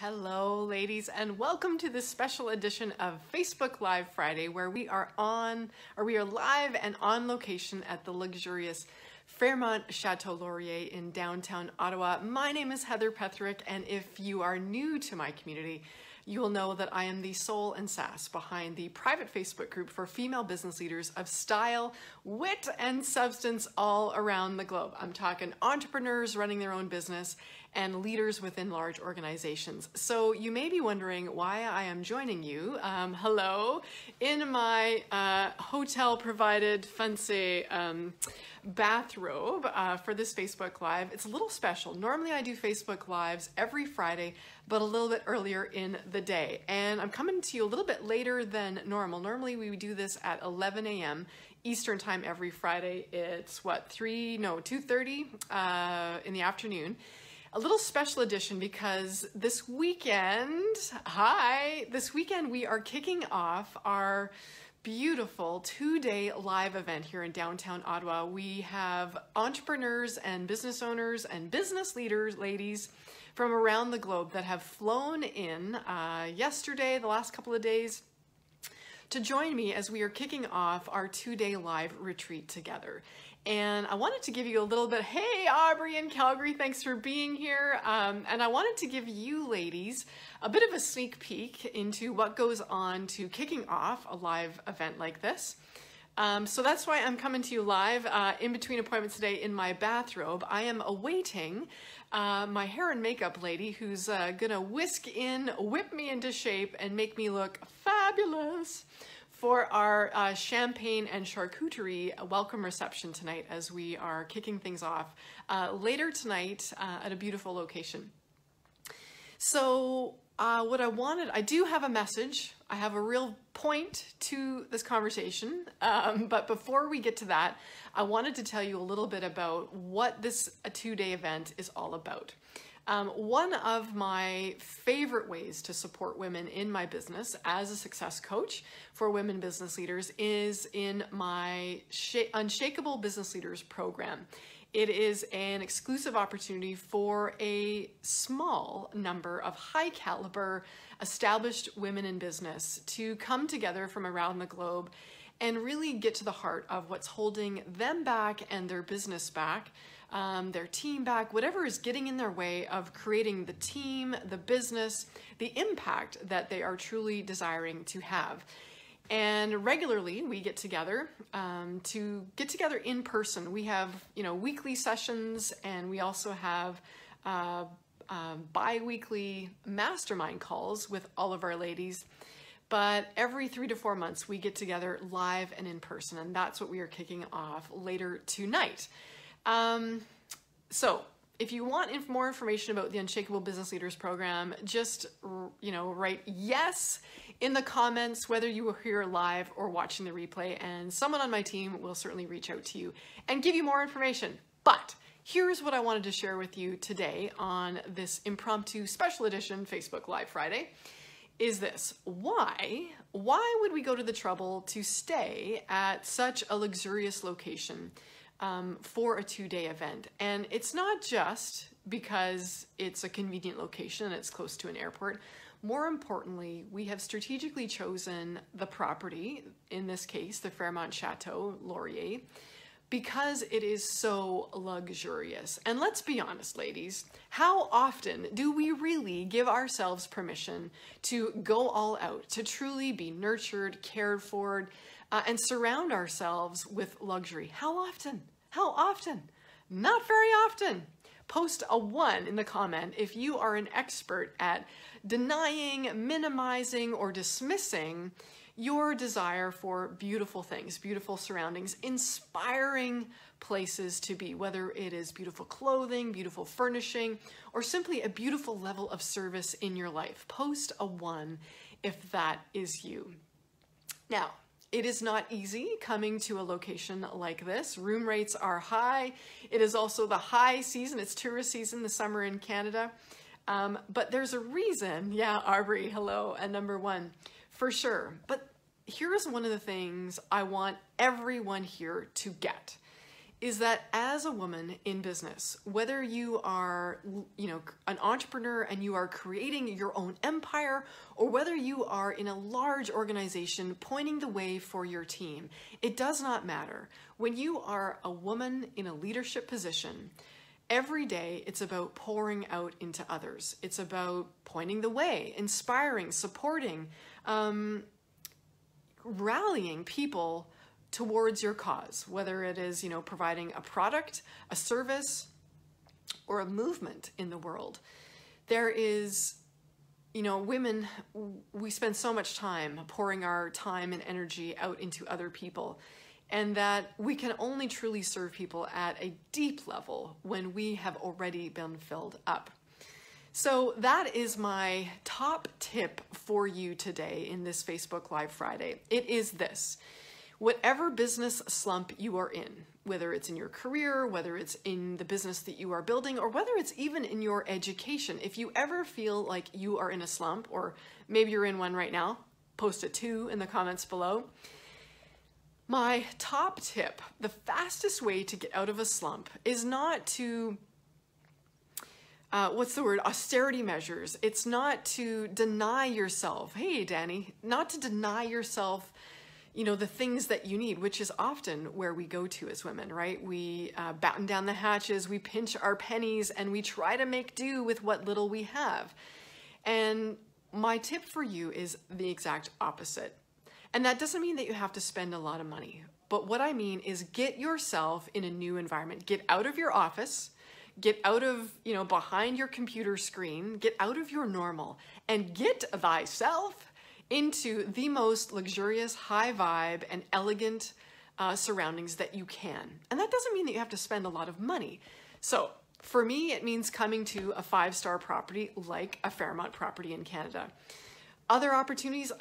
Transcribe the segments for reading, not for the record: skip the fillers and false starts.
Hello ladies, and welcome to this special edition of Facebook Live Friday, where we are live and on location at the luxurious Fairmont Chateau Laurier in downtown Ottawa. My name is Heather Petherick, and if you are new to my community, you will know that I am the soul and sass behind the private Facebook group for female business leaders of style, wit, and substance all around the globe. I'm talking entrepreneurs running their own business and leaders within large organizations. So you may be wondering why I am joining you, hello, in my hotel-provided fancy bathrobe for this Facebook Live. It's a little special. Normally I do Facebook Lives every Friday, but a little bit earlier in the day. And I'm coming to you a little bit later than normal. Normally we do this at 11 a.m. Eastern time every Friday. It's what, 2:30 in the afternoon. A little special edition because this weekend we are kicking off our beautiful two-day live event here in downtown Ottawa. We have entrepreneurs and business owners and business leaders, ladies, from around the globe that have flown in yesterday, the last couple of days, to join me as we are kicking off our two-day live retreat together. And I wanted to give you a little bit, hey, Aubrey in Calgary, thanks for being here. And I wanted to give you ladies a bit of a sneak peek into what goes on to kicking off a live event like this. So that's why I'm coming to you live in between appointments today in my bathrobe. I am awaiting my hair and makeup lady who's gonna whip me into shape and make me look fabulous for our champagne and charcuterie welcome reception tonight as we are kicking things off later tonight at a beautiful location. So I do have a message. I have a real point to this conversation, but before we get to that, I wanted to tell you a little bit about what this two-day event is all about. One of my favorite ways to support women in my business as a success coach for women business leaders is in my Unshakable Business Leaders program. It is an exclusive opportunity for a small number of high caliber established women in business to come together from around the globe and really get to the heart of what's holding them back and their business back, their team back, whatever is getting in their way of creating the team, the business, the impact that they are truly desiring to have. And regularly we get together in person. We have, weekly sessions, and we also have bi-weekly mastermind calls with all of our ladies. But every 3 to 4 months we get together live and in person, and that's what we are kicking off later tonight. So if you want more information about the Unshakable Business Leaders program, just, write yes in the comments, whether you are here live or watching the replay, and someone on my team will certainly reach out to you and give you more information. But here's what I wanted to share with you today on this impromptu special edition Facebook Live Friday is this. Why would we go to the trouble to stay at such a luxurious location for a two-day event? And it's not just because it's a convenient location and it's close to an airport. More importantly, we have strategically chosen the property, in this case, the Fairmont Chateau Laurier, because it is so luxurious. And let's be honest, ladies, how often do we really give ourselves permission to go all out, to truly be nurtured, cared for, and surround ourselves with luxury? How often? How often? Not very often. Post a 1 in the comment if you are an expert at denying, minimizing, or dismissing your desire for beautiful things, beautiful surroundings, inspiring places to be, whether it is beautiful clothing, beautiful furnishing, or simply a beautiful level of service in your life. Post a 1 if that is you. Now, it is not easy coming to a location like this. Room rates are high. It is also the high season. It's tourist season, the summer in Canada. But there's a reason. Yeah, Aubrey, hello, and number 1, for sure. But here's one of the things I want everyone here to get, is that as a woman in business, whether you are, an entrepreneur and you are creating your own empire, or whether you are in a large organization pointing the way for your team, it does not matter. When you are a woman in a leadership position, every day it's about pouring out into others. It's about pointing the way, inspiring, supporting, rallying people towards your cause, whether it is, providing a product, a service, or a movement in the world. There is, women, we spend so much time pouring our time and energy out into other people, and that we can only truly serve people at a deep level when we have already been filled up. So that is my top tip for you today in this Facebook Live Friday. It is this. Whatever business slump you are in, whether it's in your career, whether it's in the business that you are building, or whether it's even in your education, if you ever feel like you are in a slump, or maybe you're in one right now, post a 2 in the comments below. My top tip, the fastest way to get out of a slump is not to, austerity measures. It's not to deny yourself, hey, Danny, not to deny yourself the things that you need, which is often where we go to as women, right? We batten down the hatches, we pinch our pennies, and we try to make do with what little we have. And my tip for you is the exact opposite. And that doesn't mean that you have to spend a lot of money. But what I mean is get yourself in a new environment. Get out of your office, get out of, behind your computer screen, get out of your normal, and get thyself into the most luxurious, high vibe, and elegant surroundings that you can. And that doesn't mean that you have to spend a lot of money. So for me, it means coming to a 5-star property like a Fairmont property in Canada. Other opportunities,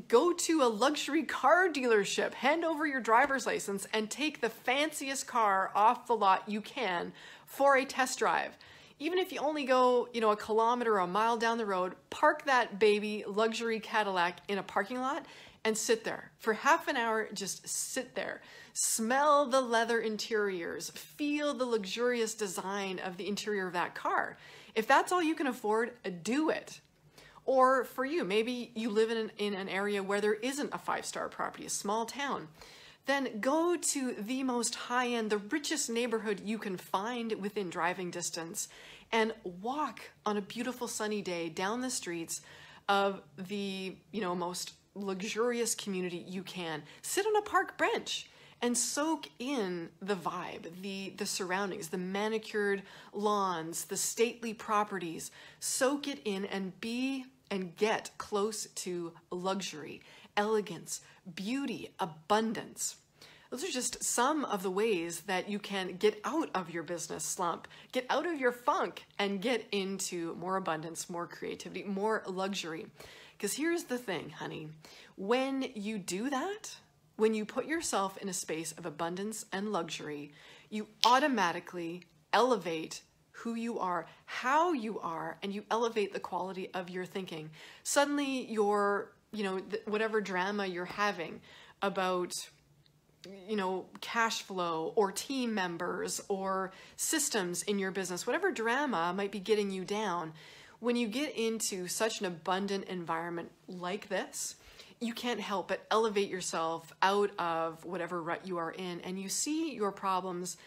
go to a luxury car dealership, hand over your driver's license, and take the fanciest car off the lot you can for a test drive. Even if you only go, a kilometer or a mile down the road, park that baby luxury Cadillac in a parking lot and sit there. For half an hour, just sit there. Smell the leather interiors. Feel the luxurious design of the interior of that car. If that's all you can afford, do it. Or for you, maybe you live in an area where there isn't a 5-star property, a small town. Then go to the most high-end, the richest neighborhood you can find within driving distance, and walk on a beautiful sunny day down the streets of the, most luxurious community you can. Sit on a park bench and soak in the vibe, the surroundings, the manicured lawns, the stately properties. Soak it in and get close to luxury, elegance, beauty, abundance. Those are just some of the ways that you can get out of your business slump, get out of your funk, and get into more abundance, more creativity, more luxury. Because here's the thing, honey. When you do that, when you put yourself in a space of abundance and luxury, you automatically elevate who you are, how you are, and you elevate the quality of your thinking. Suddenly your whatever drama you're having about, cash flow or team members or systems in your business, whatever drama might be getting you down, when you get into such an abundant environment like this, you can't help but elevate yourself out of whatever rut you are in, and you see your problems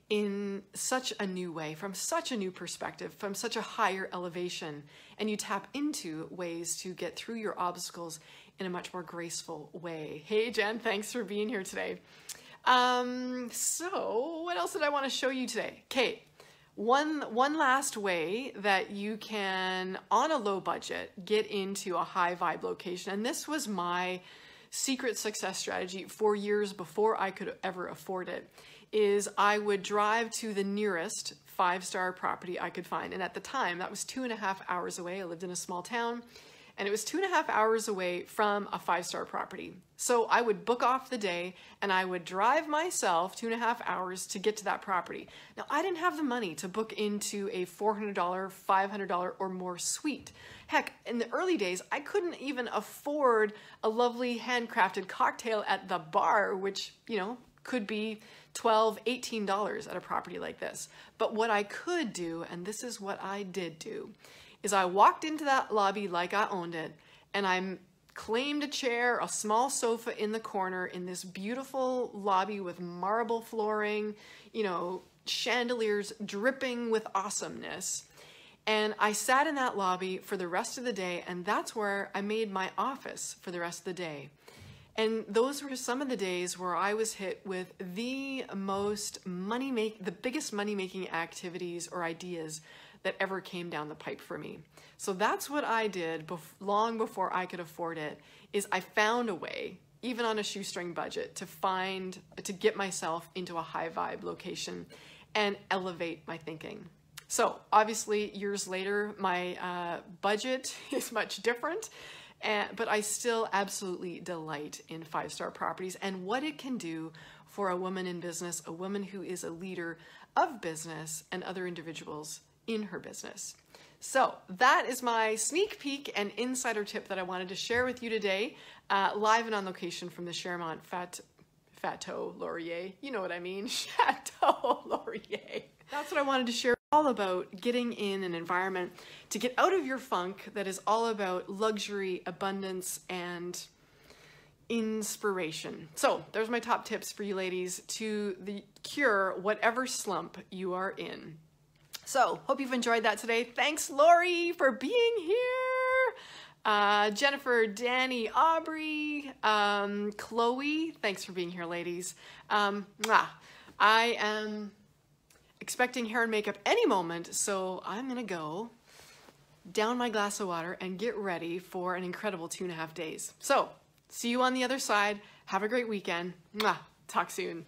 in such a new way, from such a new perspective, from such a higher elevation, and you tap into ways to get through your obstacles in a much more graceful way. Hey Jen, thanks for being here today. So what else did I want to show you today? Okay, one last way that you can, on a low budget, get into a high vibe location, and this was my secret success strategy for years before I could ever afford it, is I would drive to the nearest 5-star property I could find. And at the time, that was 2.5 hours away. I lived in a small town, and it was 2.5 hours away from a 5-star property. So I would book off the day, and I would drive myself 2.5 hours to get to that property. Now, I didn't have the money to book into a $400, $500 or more suite. Heck, in the early days, I couldn't even afford a lovely handcrafted cocktail at the bar, which, could be $12, $18 at a property like this. But what I could do, and this is what I did do, is I walked into that lobby like I owned it, and I claimed a chair, a small sofa in the corner in this beautiful lobby with marble flooring, you know, chandeliers dripping with awesomeness. And I sat in that lobby for the rest of the day, and that's where I made my office for the rest of the day. And those were some of the days where I was hit with the biggest money-making activities or ideas that ever came down the pipe for me. So that's what I did long before I could afford it, is I found a way, even on a shoestring budget, to get myself into a high vibe location and elevate my thinking. So obviously years later, my budget is much different, but I still absolutely delight in 5-star properties and what it can do for a woman in business, a woman who is a leader of business and other individuals in her business. So that is my sneak peek and insider tip that I wanted to share with you today, live and on location from the Fairmont Chateau Laurier. You know what I mean, Chateau Laurier. That's what I wanted to share, all about getting in an environment to get out of your funk that is all about luxury, abundance, and inspiration. So there's my top tips for you ladies to cure whatever slump you are in. So hope you've enjoyed that today. Thanks, Lori, for being here. Jennifer, Danny, Aubrey, Chloe, thanks for being here, ladies. I am expecting hair and makeup any moment, so I'm gonna go down my glass of water and get ready for an incredible 2.5 days. So see you on the other side. Have a great weekend. Talk soon.